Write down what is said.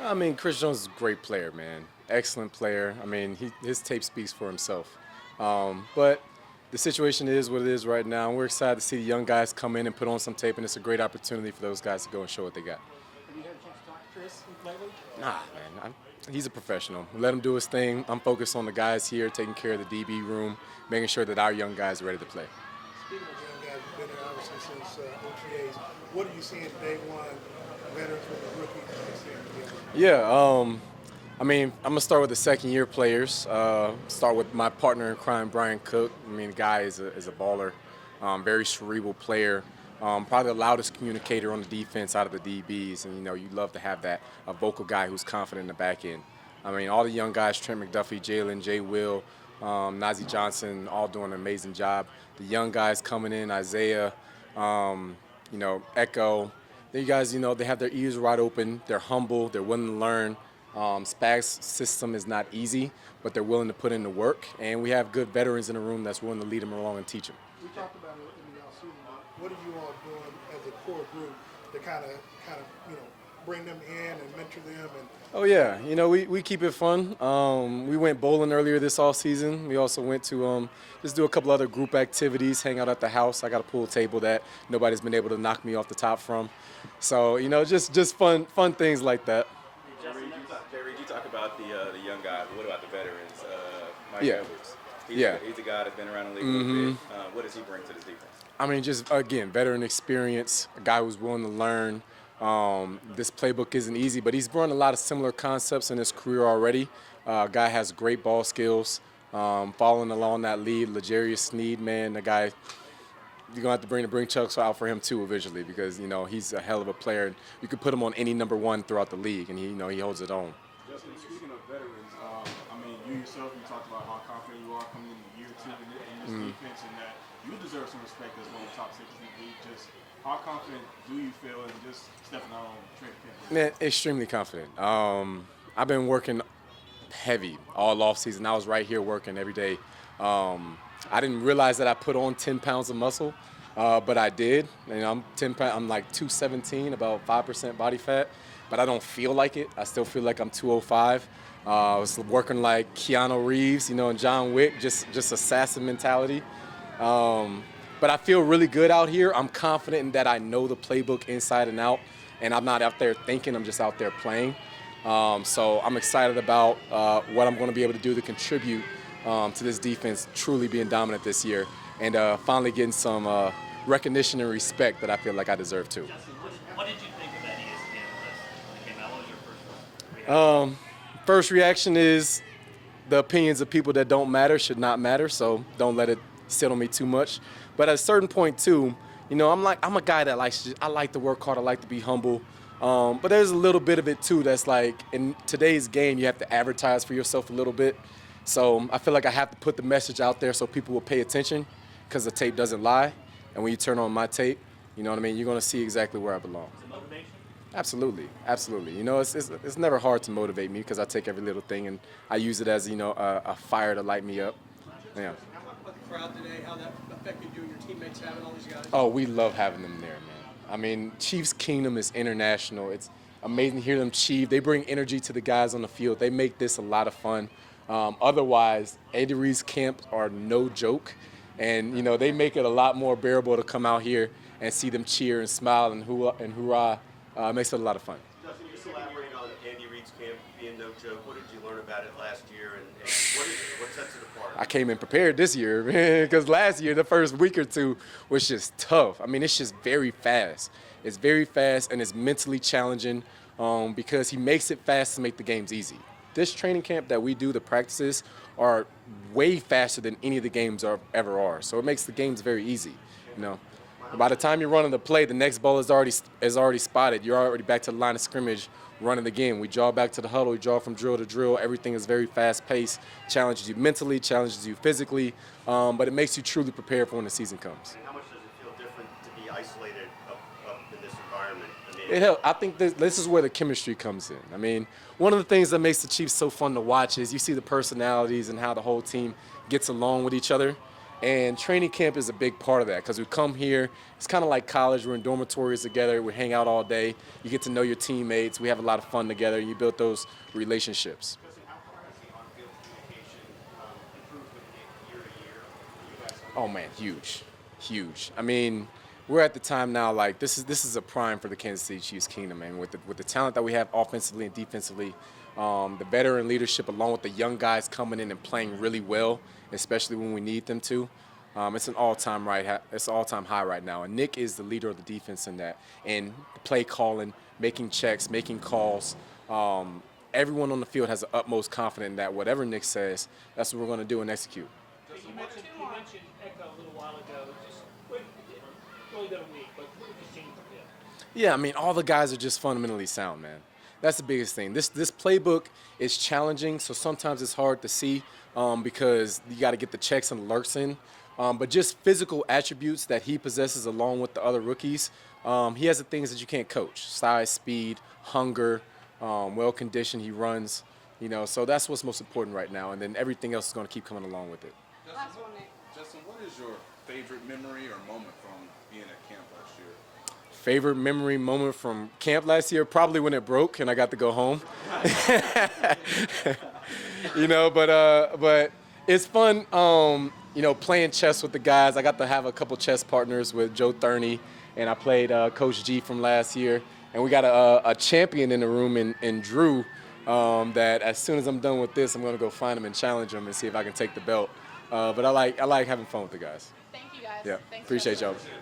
I mean, Chris Jones is a great player, man. Excellent player. I mean, his tape speaks for himself. But the situation is what it is right now. We're excited to see the young guys come in and put on some tape, and it's a great opportunity for those guys to go and show what they got. Have you had a chance to talk to Chris lately? Nah, man. He's a professional. Let him do his thing. I'm focused on the guys here, taking care of the DB room, making sure that our young guys are ready to play. Speaking of young guys, you've been there obviously since OTAs. What are you seeing day one, veterans with the rookies, and you're seeing together? Yeah, I mean, I'm going to start with the second-year players. Start with my partner in crime, Brian Cook. I mean, the guy is a baller, very cerebral player. Probably the loudest communicator on the defense out of the DBs, and you love to have that a vocal guy who's confident in the back end. I mean, all the young guys, Trent McDuffie, Jalen, Jay Will, Najee Johnson, all doing an amazing job. The young guys coming in, Isaiah, Echo. You guys, they have their ears wide open. They're humble. They're willing to learn. Spag's system is not easy, but they're willing to put in the work, and we have good veterans in the room that's willing to lead them along and teach them. We talked about it in the offseason. What are you all doing as a core group to kind of bring them in and mentor them? Oh yeah, we keep it fun. We went bowling earlier this off season. We also went to just do a couple other group activities, hang out at the house. I got a pool table that nobody's been able to knock me off the top from. So just fun things like that. Reid, you talk about the young guys. What about the veterans? Mike Yeah. Edwards. He's a guy that's been around the league a little bit. What does he bring to this defense? I mean, just again, veteran experience, a guy who's willing to learn. This playbook isn't easy, but he's run a lot of similar concepts in his career already. Guy has great ball skills. Following along that lead, L'Jarius Sneed, man, the guy, you're going to have to bring the Bring Chucks out for him too eventually because, he's a hell of a player. And you could put him on any number one throughout the league, and he holds it on. Justin, speaking of veterans, you yourself, you talked about how confident you are coming in year two in this defense and that you deserve some respect as one of the top six in the league. Just how confident do you feel in just stepping out on training camp? Man, extremely confident. I've been working heavy all off season. I was right here working every day. I didn't realize that I put on 10 pounds of muscle, but I did. I'm like 217, about 5% body fat, but I don't feel like it. I still feel like I'm 205. I was working like Keanu Reeves, and John Wick, just assassin mentality. But I feel really good out here. I'm confident in that I know the playbook inside and out, and I'm not out there thinking, I'm just out there playing. So I'm excited about what I'm going to be able to do to contribute to this defense truly being dominant this year and finally getting some recognition and respect that I feel like I deserve too. Justin, what did you think of that ESPN list when it came out? What was your first reaction? First reaction is the opinions of people that don't matter should not matter, so don't let it sit on me too much. But at a certain point too, I'm a guy that I like to work hard, I like to be humble. But there's a little bit of it too that's like in today's game you have to advertise for yourself a little bit. So I feel like I have to put the message out there so people will pay attention because the tape doesn't lie. And when you turn on my tape, you're going to see exactly where I belong. Is it motivation? Absolutely. It's never hard to motivate me because I take every little thing and I use it as, a fire to light me up. Yeah. How about the crowd today, how that affected you and your teammates having all these guys? Oh, we love having them there, man. I mean, Chiefs Kingdom is international. It's amazing to hear them chief. They bring energy to the guys on the field. They make this a lot of fun. Otherwise, Andy Reid's camps are no joke. And, they make it a lot more bearable to come out here and see them cheer and smile and hoorah. It makes it a lot of fun. Justin, just elaborate on Andy Reid's camp being no joke. What did you learn about it last year, and what sets it apart? I came in prepared this year, man, because last year, the first week or two was just tough. I mean, it's just very fast. It's very fast, and it's mentally challenging because he makes it fast to make the games easy. This training camp that we do, the practices, are way faster than any of the games ever are. So it makes the games very easy, By the time you're running the play, the next ball is already spotted. You're already back to the line of scrimmage running the game. We draw back to the huddle. We draw from drill to drill. Everything is very fast-paced, challenges you mentally, challenges you physically, but it makes you truly prepared for when the season comes. And how much does it feel different to be isolated up in this environment? It helps. I think this is where the chemistry comes in. I mean, one of the things that makes the Chiefs so fun to watch is you see the personalities and how the whole team gets along with each other. And training camp is a big part of that because we come here. It's kind of like college. We're in dormitories together. We hang out all day. You get to know your teammates. We have a lot of fun together. You build those relationships. Justin, how far has the on-field communication improved with Nick year to year? You guys Oh man, huge. I mean, we're at the time now. Like this is a prime for the Kansas City Chiefs kingdom, man. With the talent that we have offensively and defensively, the veteran leadership, along with the young guys coming in and playing really well, especially when we need them to. It's an all-time high right now, and Nick is the leader of the defense in that, and play calling, making checks, making calls. Everyone on the field has the utmost confidence that whatever Nick says, that's what we're going to do and execute. You mentioned Echo a little while ago. Just it's only been a week, but what have you seen from him? Yeah, I mean, all the guys are just fundamentally sound, man. That's the biggest thing. This playbook is challenging, so sometimes it's hard to see because you got to get the checks and alerts in. But just physical attributes that he possesses along with the other rookies, he has the things that you can't coach: size, speed, hunger, well-conditioned. He runs, so that's what's most important right now. And then everything else is going to keep coming along with it. Justin, what is your favorite memory or moment from being at camp last year? Favorite memory moment from camp last year? Probably when it broke and I got to go home. But it's fun, playing chess with the guys. I got to have a couple chess partners with Joe Thurney, and I played Coach G from last year. And we got a champion in the room in Drew that as soon as I'm done with this, I'm going to go find him and challenge him and see if I can take the belt. But I like having fun with the guys. Thank you guys. Yeah, Thanks, appreciate Justin. y'all.